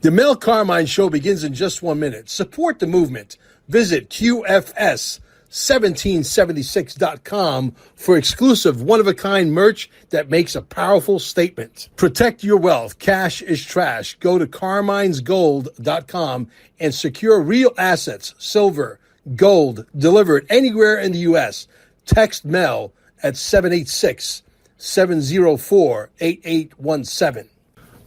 The Mel Carmine Show begins in just 1 minute. Support the movement. Visit QFS1776.com for exclusive one-of-a-kind merch that makes a powerful statement. Protect your wealth. Cash is trash. Go to carminesgold.com and secure real assets, silver, gold, delivered anywhere in the U.S. Text Mel at 786-704-8817.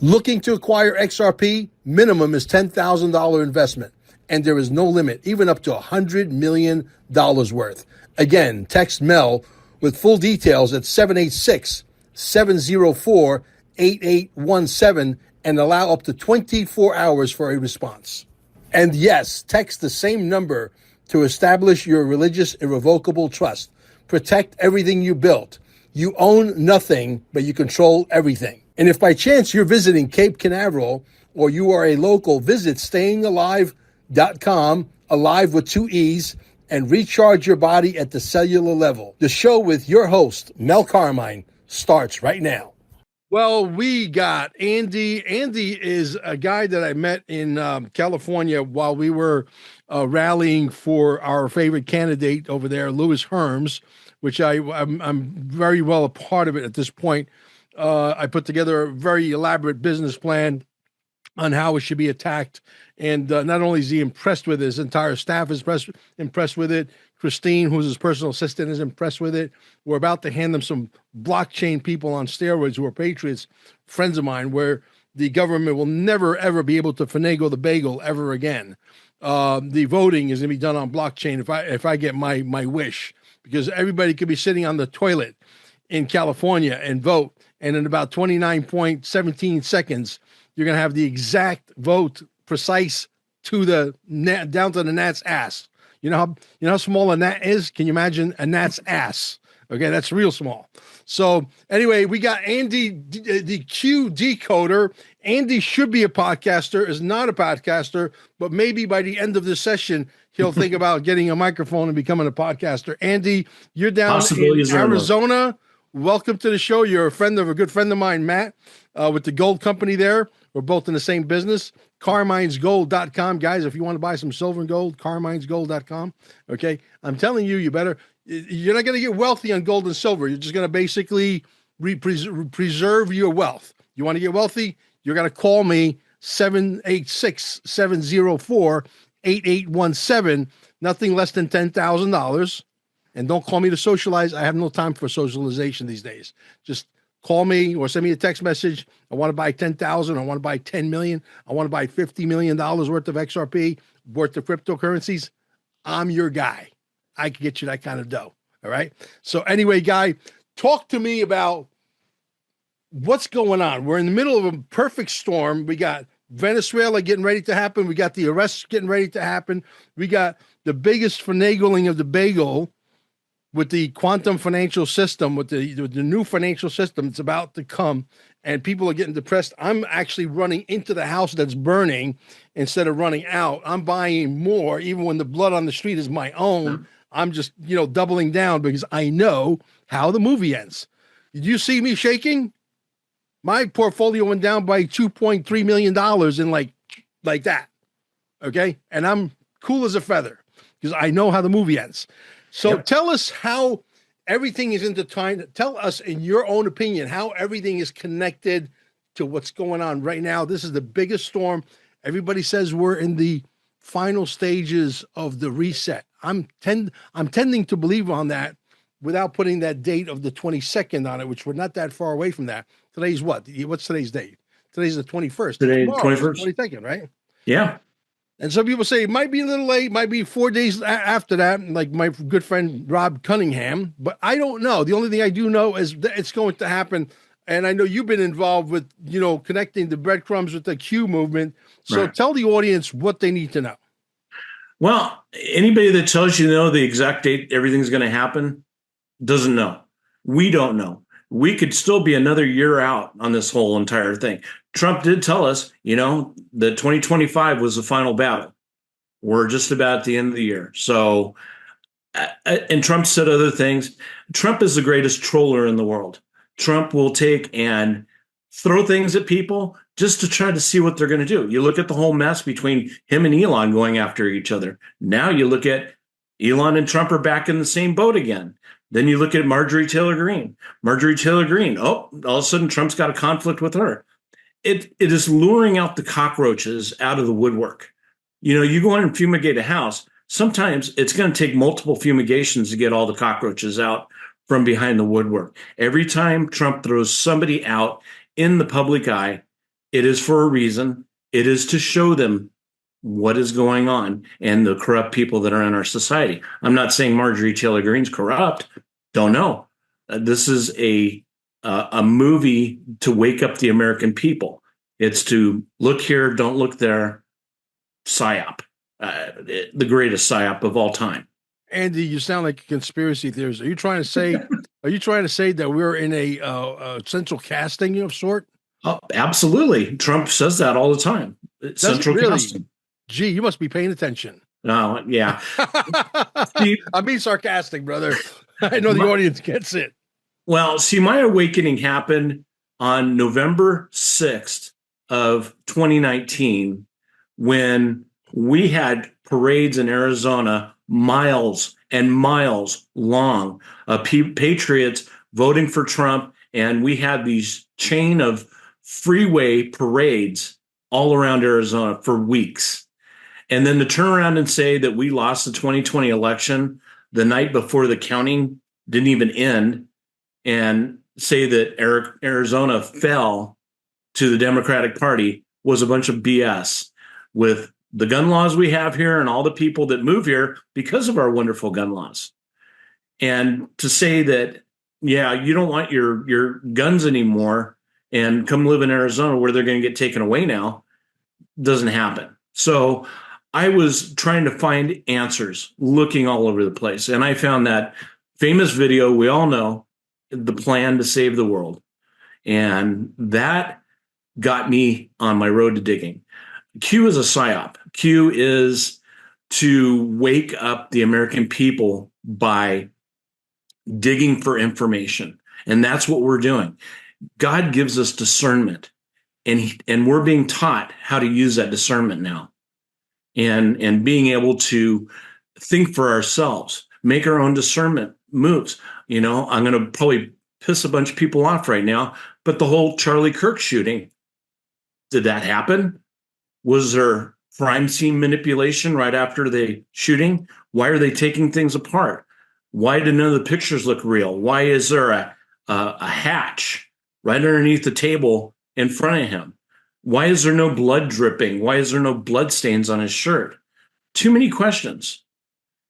Looking to acquire XRP? Minimum is $10,000 investment, and there is no limit, even up to $100 million worth. Again, text Mel with full details at 786-704-8817 and allow up to 24 hours for a response. And yes, text the same number to establish your religious irrevocable trust. Protect everything you built. You own nothing, but you control everything. And if by chance you're visiting Cape Canaveral or you are a local, visit stayingalive.com, alive with 2 E's, and recharge your body at the cellular level. The show with your host, Mel Carmine, starts right now. Well, we got Andy. Andy is a guy that I met in California while we were rallying for our favorite candidate over there, Louis Herms, which I'm very well a part of it at this point. I put together a very elaborate business plan on how it should be attacked. And not only is he impressed with it, his entire staff is impressed with it. Christine, who's his personal assistant, is impressed with it. We're about to hand them some blockchain people on steroids who are patriots, friends of mine, where the government will never, ever be able to finagle the bagel ever again. The voting is going to be done on blockchain if I get my wish, because everybody could be sitting on the toilet in California and vote. And in about 29.17 seconds, you're going to have the exact vote precise to the gnat, down to the gnat's ass. You know how small a gnat is? Can you imagine a gnat's ass? Okay, that's real small. So anyway, we got Andy, the Q decoder. Andy should be a podcaster, is not a podcaster, but maybe by the end of the session, he'll think about getting a microphone and becoming a podcaster. Andy, you're down in Arizona. Welcome to the show. You're a good friend of mine, Matt, with the gold company there. We're both in the same business. carminesgold.com. Guys, if you want to buy some silver and gold, carminesgold.com. Okay. I'm telling you, you're not going to get wealthy on gold and silver. You're just going to basically preserve your wealth. You want to get wealthy? You're going to call me 786-704-8817. Nothing less than $10,000. And don't call me to socialize. I have no time for socialization these days. Just call me or send me a text message. I want to buy 10,000. I want to buy 10 million. I want to buy $50 million worth of XRP, worth of cryptocurrencies. I'm your guy. I can get you that kind of dough. All right. So anyway, guy, talk to me about what's going on. We're in the middle of a perfect storm. We got Venezuela getting ready to happen. We got the arrests getting ready to happen. We got the biggest finagling of the bagel with the quantum financial system, with the new financial system. It's about to come, and people are getting depressed. I'm actually running into the house that's burning instead of running out. I'm buying more, even when the blood on the street is my own. I'm just, doubling down because I know how the movie ends. Did you see me shaking? My portfolio went down by $2.3 million in like that. Okay. And I'm cool as a feather because I know how the movie ends. So Tell us how everything is intertwined. Tell us, in your own opinion, how everything is connected to what's going on right now. This is the biggest storm. Everybody says we're in the final stages of the reset. I'm tending to believe on that without putting that date of the 22nd on it, which we're not that far away from that. Today's what? What's today's date? Today's the 21st. Today, 21st. 22nd, right? Yeah. And some people say it might be a little late, might be 4 days after that, like my good friend Rob Cunningham, but I don't know. The only thing I do know is that it's going to happen. And I know you've been involved with, connecting the breadcrumbs with the Q movement. So Tell the audience what they need to know. Well, anybody that tells you the exact date everything's going to happen doesn't know. We don't know. We could still be another year out on this whole entire thing. Trump did tell us, that 2025 was the final battle. We're just about at the end of the year. So, and Trump said other things. Trump is the greatest troller in the world. Trump will take and throw things at people just to try to see what they're going to do. You look at the whole mess between him and Elon going after each other. Now you look at Elon and Trump are back in the same boat again. Then you look at Marjorie Taylor Greene. Marjorie Taylor Greene, oh, all of a sudden Trump's got a conflict with her. It is luring out the cockroaches out of the woodwork. You go in and fumigate a house. Sometimes it's going to take multiple fumigations to get all the cockroaches out from behind the woodwork. Every time Trump throws somebody out in the public eye, it is for a reason. It is to show them what is going on and the corrupt people that are in our society. I'm not saying Marjorie Taylor Greene's corrupt. Don't know. This is a movie to wake up the American people. It's to look here, don't look there. PSYOP, the greatest PSYOP of all time. Andy, you sound like a conspiracy theorist. Are you trying to say? Are you trying to say that we're in a central casting of sort? Oh, absolutely. Trump says that all the time. Central casting. Gee, you must be paying attention. Oh, yeah. I'm being sarcastic, brother. I know the audience gets it. Well, see, my awakening happened on November 6th of 2019 when we had parades in Arizona miles and miles long, patriots voting for Trump, and we had these chain of freeway parades all around Arizona for weeks. And then to turn around and say that we lost the 2020 election the night before the counting didn't even end, and say that Arizona fell to the Democratic Party was a bunch of BS. With the gun laws we have here and all the people that move here because of our wonderful gun laws. And to say that, yeah, you don't want your guns anymore and come live in Arizona where they're going to get taken away now, doesn't happen. So I was trying to find answers, looking all over the place. And I found that famous video we all know, The Plan to Save the World. And that got me on my road to digging. Q is a PSYOP. Q is to wake up the American people by digging for information. And that's what we're doing. God gives us discernment, and we're being taught how to use that discernment now, and being able to think for ourselves, make our own discernment moves. I'm going to probably piss a bunch of people off right now, but the whole Charlie Kirk shooting, did that happen? Was there crime scene manipulation right after the shooting? Why are they taking things apart? Why do none of the pictures look real? Why is there a hatch right underneath the table in front of him? Why is there no blood dripping? Why is there no blood stains on his shirt? Too many questions.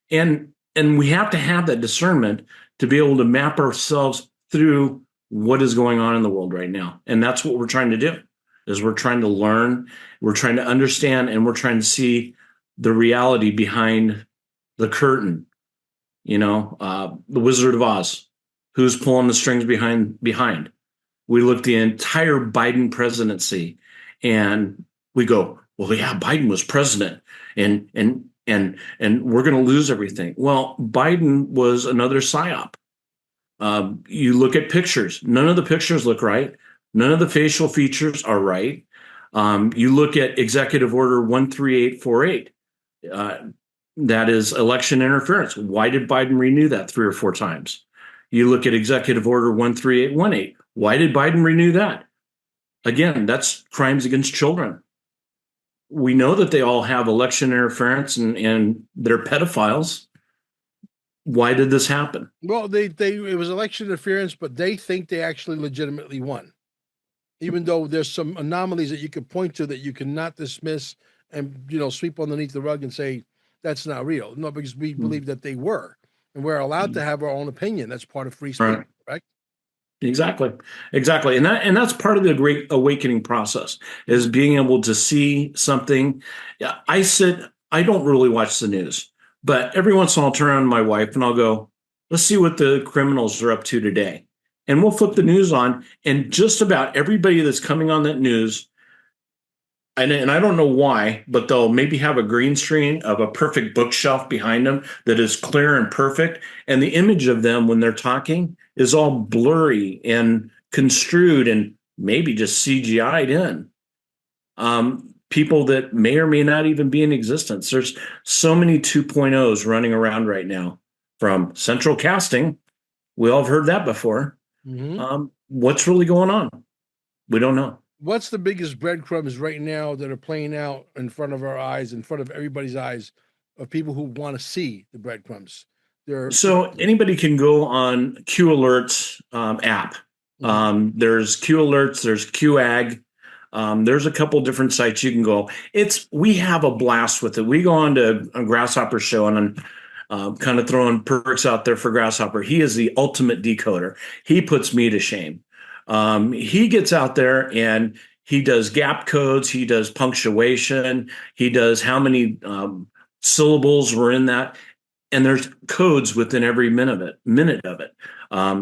And we have to have that discernment to be able to map ourselves through what is going on in the world right now. And that's what we're trying to do. Is we're trying to learn, we're trying to understand, and we're trying to see the reality behind the curtain. The Wizard of Oz, who's pulling the strings behind. We look at the entire Biden presidency, and we go, well, yeah, Biden was president, and we're going to lose everything. Well, Biden was another PSYOP. You look at pictures; none of the pictures look right. None of the facial features are right. You look at Executive Order 13848. That is election interference. Why did Biden renew that 3 or 4 times? You look at Executive Order 13818. Why did Biden renew that? Again, that's crimes against children. We know that they all have election interference and they're pedophiles. Why did this happen? Well, it was election interference, but they think they actually legitimately won. Even though there's some anomalies that you could point to that you cannot dismiss and sweep underneath the rug and say that's not real. No, because we believe that they were, and we're allowed to have our own opinion. That's part of free speech, right? Exactly, and that's part of the great awakening process, is being able to see something. I don't really watch the news, but every once in a while I'll turn on my wife and I'll go, let's see what the criminals are up to today. And we'll flip the news on, and just about everybody that's coming on that news, and I don't know why, but they'll maybe have a green screen of a perfect bookshelf behind them that is clear and perfect. And the image of them when they're talking is all blurry and construed and maybe just CGI'd in. People that may or may not even be in existence. There's so many 2.0s running around right now, from central casting. We all have heard that before. What's really going on? We don't know. What's the biggest breadcrumbs right now that are playing out in front of our eyes, in front of everybody's eyes, of people who want to see the breadcrumbs? They're So anybody can go on Q Alerts app. There's Q Alerts, there's QAG. There's a couple different sites you can go. We have a blast with it. We go on to a Grasshopper show, and I'm kind of throwing perks out there for Grasshopper. He is the ultimate decoder. He puts me to shame. He gets out there and he does gap codes. He does punctuation. He does how many syllables were in that. And there's codes within every minute of it.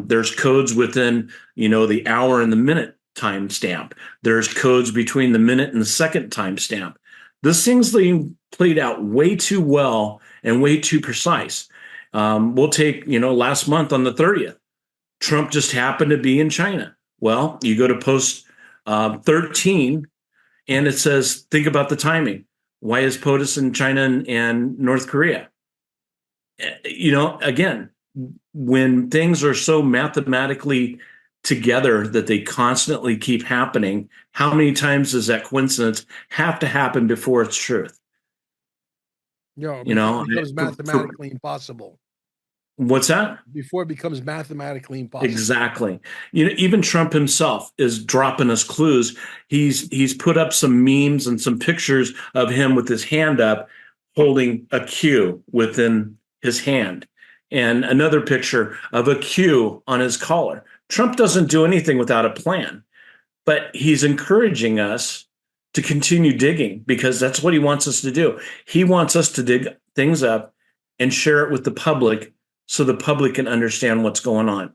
There's codes within, the hour and the minute timestamp. There's codes between the minute and the second timestamp. This thing's being played out way too well and way too precise. We'll take, last month on the 30th, Trump just happened to be in China. Well, you go to post 13 and it says, think about the timing. Why is POTUS in China and North Korea? Again, when things are so mathematically together that they constantly keep happening, how many times does that coincidence have to happen before it's truth? it becomes mathematically impossible. What's that? Before it becomes mathematically impossible. Exactly. Even Trump himself is dropping us clues. He's put up some memes and some pictures of him with his hand up, holding a Q within his hand, and another picture of a Q on his collar. Trump doesn't do anything without a plan, but he's encouraging us to continue digging because that's what he wants us to do. He wants us to dig things up and share it with the public so the public can understand what's going on.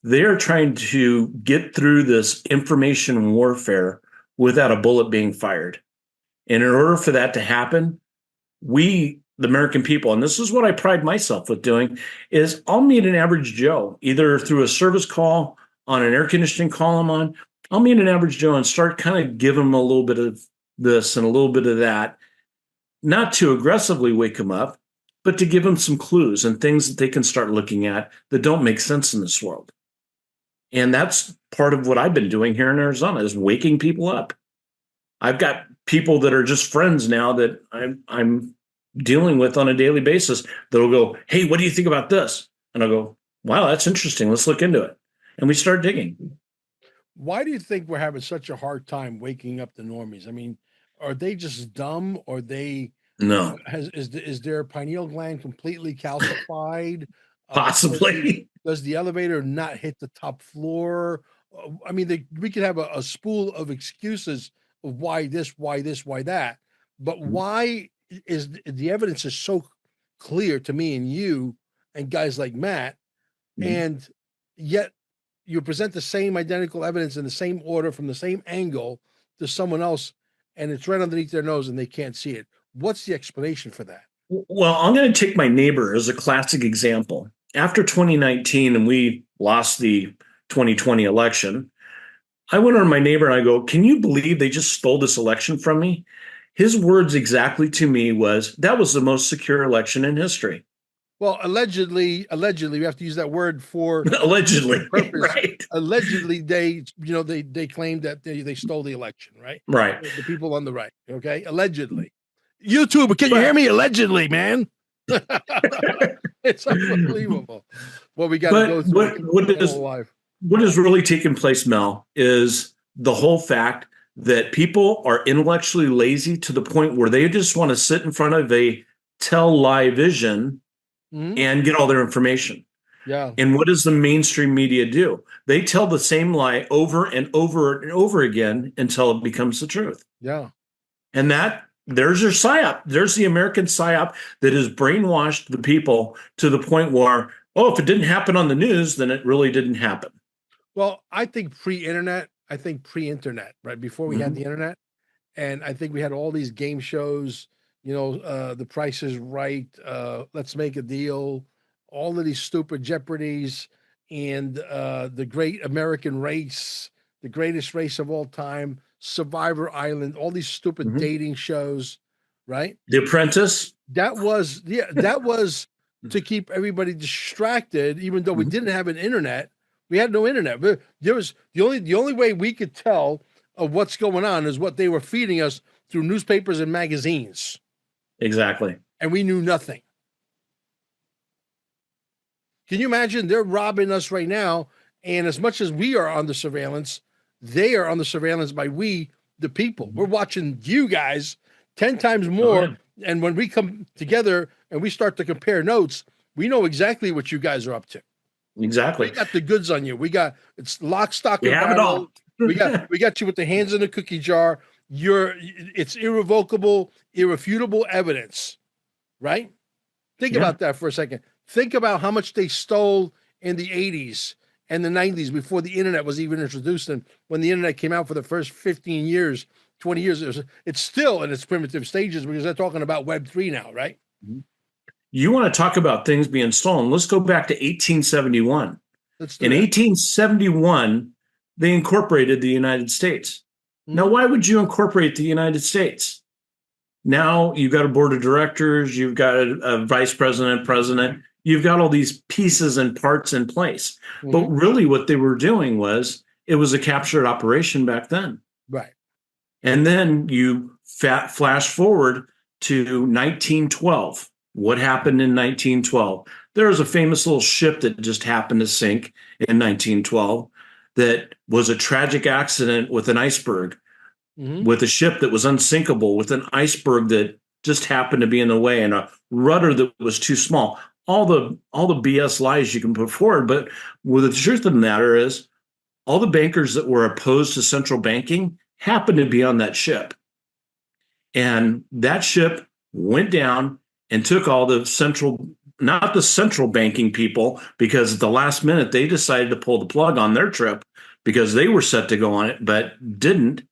They're trying to get through this information warfare without a bullet being fired. And in order for that to happen, we, the American people, and this is what I pride myself with doing, is I'll meet an average Joe, either through a service call, on an air conditioning call I'm on. I'll meet an average Joe and start kind of giving them a little bit of this and a little bit of that, not to aggressively wake them up, but to give them some clues and things that they can start looking at that don't make sense in this world. And that's part of what I've been doing here in Arizona, is waking people up. I've got people that are just friends now that I'm dealing with on a daily basis that'll go, hey, what do you think about this? And I'll go, wow, that's interesting. Let's look into it. And we start digging. Why do you think we're having such a hard time waking up the normies? I mean, are they just dumb, or no, is their pineal gland completely calcified? Possibly. Does the elevator not hit the top floor? I mean, we could have a spool of excuses of why this, why that, but why is the evidence is so clear to me and you and guys like Matt, and yet you present the same identical evidence in the same order from the same angle to someone else, and it's right underneath their nose and they can't see it. What's the explanation for that? Well, I'm going to take my neighbor as a classic example. After 2019 and we lost the 2020 election, I went on my neighbor and I go, can you believe they just stole this election from me? His words exactly to me was, that was the most secure election in history. Well, allegedly, we have to use that word for allegedly, purpose. Right? Allegedly, they claimed that they stole the election, right? Right. The people on the right, okay? Allegedly. YouTube, can you hear me? Allegedly, man. It's unbelievable. Well, we got to go through what has really taken place, Mel, is the whole fact that people are intellectually lazy to the point where they just want to sit in front of a television and get all their information. Yeah. And what does the mainstream media do? They tell the same lie over and over and over again until it becomes the truth. Yeah. And there's your psyop. There's the American psyop that has brainwashed the people to the point where, if it didn't happen on the news, then it really didn't happen. Well, I think pre-internet, right? Before we had the internet. And I think we had all these game shows, The Price is Right, Let's Make a Deal, all of these stupid Jeopardies, and the Great American Race, The Greatest Race of All Time, Survivor Island, all these stupid dating shows, right? The Apprentice. That was to keep everybody distracted, even though we didn't have an internet. We had no internet. But there was the only way we could tell of what's going on is what they were feeding us through newspapers and magazines. Exactly. And we knew nothing. Can you imagine? They're robbing us right now. And as much as we are under surveillance, they are under surveillance by we, the people. We're watching you guys 10 times more. Oh, yeah. And when we come together and we start to compare notes, we know exactly what you guys are up to. Exactly. We got the goods on you. It's lock, stock, and have barrel. it all. we got you with the hands in the cookie jar. It's irrevocable, irrefutable evidence, right? Think about that for a second. Think about how much they stole in the 80s and the 90s before the internet was even introduced. And when the internet came out for the first 15 years, 20 years, it's still in its primitive stages because they're talking about Web 3 now, right? You want to talk about things being stolen? Let's go back to 1871. In 1871, they incorporated the United States. Now, why would you incorporate the United States? Now you've got a board of directors, you've got a vice president, president, you've got all these pieces and parts in place. But really what they were doing was, it was a captured operation back then. Right. And then you flash forward to 1912. What happened in 1912? There was a famous little ship that just happened to sink in 1912 that was a tragic accident with an iceberg, with a ship that was unsinkable, with an iceberg that just happened to be in the way and a rudder that was too small. All the BS lies you can put forward. But the truth of the matter is, all the bankers that were opposed to central banking happened to be on that ship. And that ship went down and took all the not the central banking people, because at the last minute they decided to pull the plug on their trip because they were set to go on it, but didn't.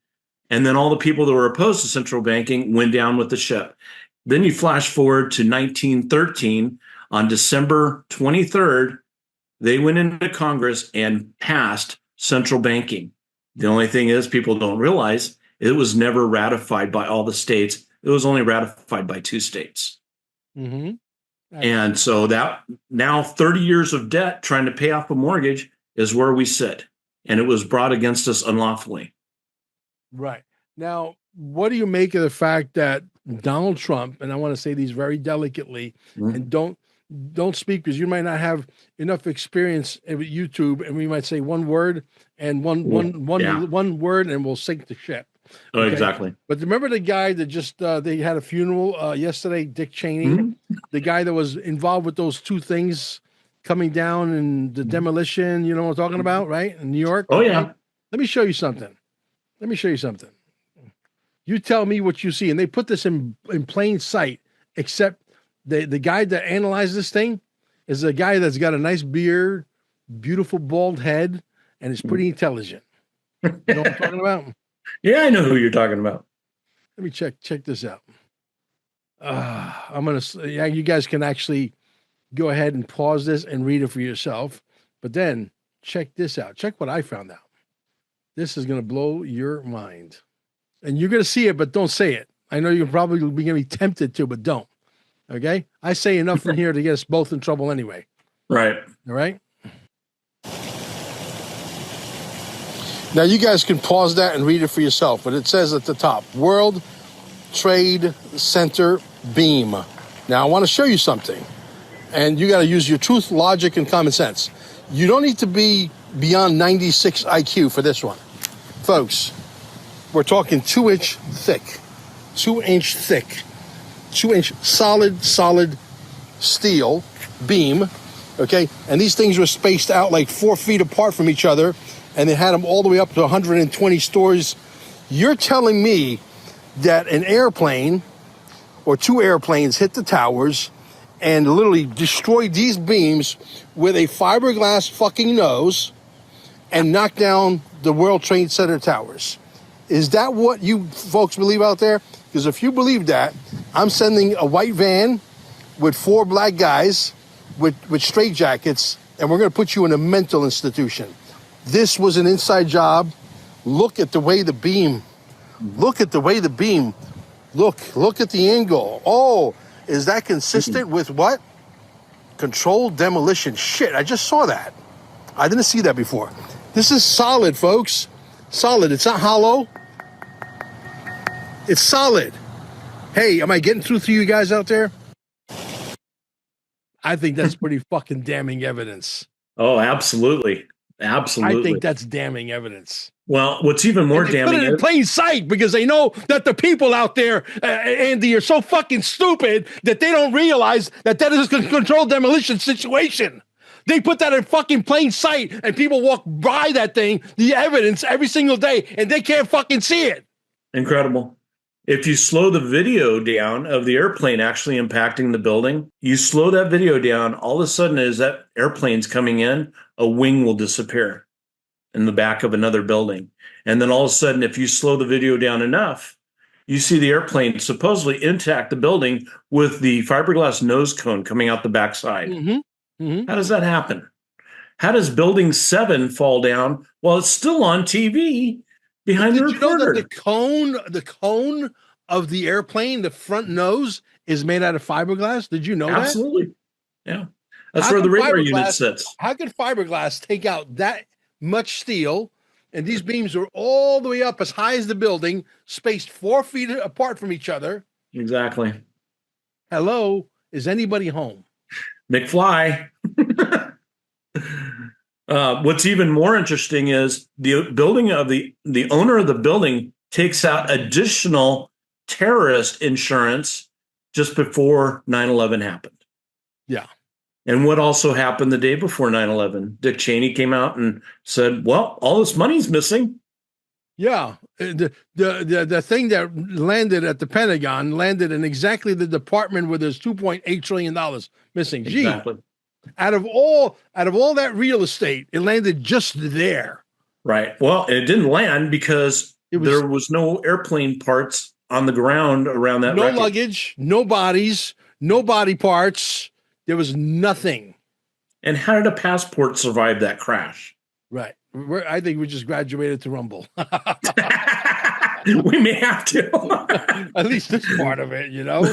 And then all the people that were opposed to central banking went down with the ship. Then you flash forward to 1913. On December 23rd, they went into Congress and passed central banking. The only thing is, people don't realize it was never ratified by all the states. It was only ratified by 2 states. And so that now 30 years of debt trying to pay off a mortgage is where we sit. And it was brought against us unlawfully. Right. Now, what do you make of the fact that Donald Trump, and I want to say these very delicately, and don't speak because you might not have enough experience with YouTube, and we might say one word and one word and we'll sink the ship. Oh, okay? Exactly. But remember the guy that just they had a funeral yesterday, Dick Cheney, the guy that was involved with those 2 things coming down and the demolition, you know what I'm talking about, right? In New York. Oh, yeah. Let me show you something. You tell me what you see. And they put this in plain sight, except the guy that analyzed this thing is a guy that's got a nice beard, beautiful bald head, and is pretty intelligent. You know what I'm talking about? Yeah, I know who you're talking about. Let me check this out. You guys can actually go ahead and pause this and read it for yourself. But then check this out. Check what I found out. This is going to blow your mind. And you're going to see it, but don't say it. I know you're probably going to be tempted to, but don't. Okay? I say enough in here to get us both in trouble anyway. Right. All right? Now, you guys can pause that and read it for yourself, but it says at the top, World Trade Center beam. Now, I want to show you something, and you got to use your truth, logic, and common sense. You don't need to be beyond 96 IQ for this one. Folks, we're talking 2-inch thick, 2-inch thick, 2-inch solid steel beam, okay? And these things were spaced out like 4 feet apart from each other, and they had them all the way up to 120 stories. You're telling me that an airplane or 2 airplanes hit the towers and literally destroyed these beams with a fiberglass fucking nose and knocked down the World Trade Center towers? Is that what you folks believe out there? Because if you believe that, I'm sending a white van with 4 black guys with straitjackets, and we're going to put you in a mental institution. This was an inside job Look at the way the beam. Look at the way the beam. Look at the angle. Oh, is that consistent with what? Controlled demolition. Shit, I just saw that. I didn't see that before. This is solid, folks. Solid. It's not hollow. It's solid. Hey, am I getting through to you guys out there? I think that's pretty fucking damning evidence. Oh, absolutely. Absolutely. I think that's damning evidence. Well, what's even more damning put it in plain sight because they know that the people out there, Andy, are so fucking stupid that they don't realize that is a controlled demolition situation. They put that in fucking plain sight and people walk by that thing, the evidence, every single day, and they can't fucking see it. Incredible. If you slow the video down of the airplane actually impacting the building, you slow that video down, all of a sudden as that airplane's coming in, a wing will disappear in the back of another building. And then all of a sudden, if you slow the video down enough, you see the airplane supposedly intact the building with the fiberglass nose cone coming out the backside. How does that happen? How does building 7 fall down while it's still on TV behind the recorder? Did you know that the cone of the airplane, the front nose, is made out of fiberglass? Did you know that? Absolutely. Yeah. That's where the radar unit sits. How could fiberglass take out that much steel? And these beams are all the way up as high as the building, spaced 4 feet apart from each other. Exactly. Hello, is anybody home? McFly. What's even more interesting is the building of the owner of the building takes out additional terrorist insurance just before 9/11 happened. Yeah. And what also happened the day before 9/11? Dick Cheney came out and said, well, all this money's missing. Yeah. The thing that landed at the Pentagon landed in exactly the department where there's $2.8 trillion missing. Exactly. Gee, out of all that real estate, it landed just there. Right. Well, it didn't land because there was no airplane parts on the ground around that wreckage. No luggage, no bodies, no body parts. There was nothing. And how did a passport survive that crash? Right. I think we just graduated to Rumble. We may have to. At least this part of it, you know?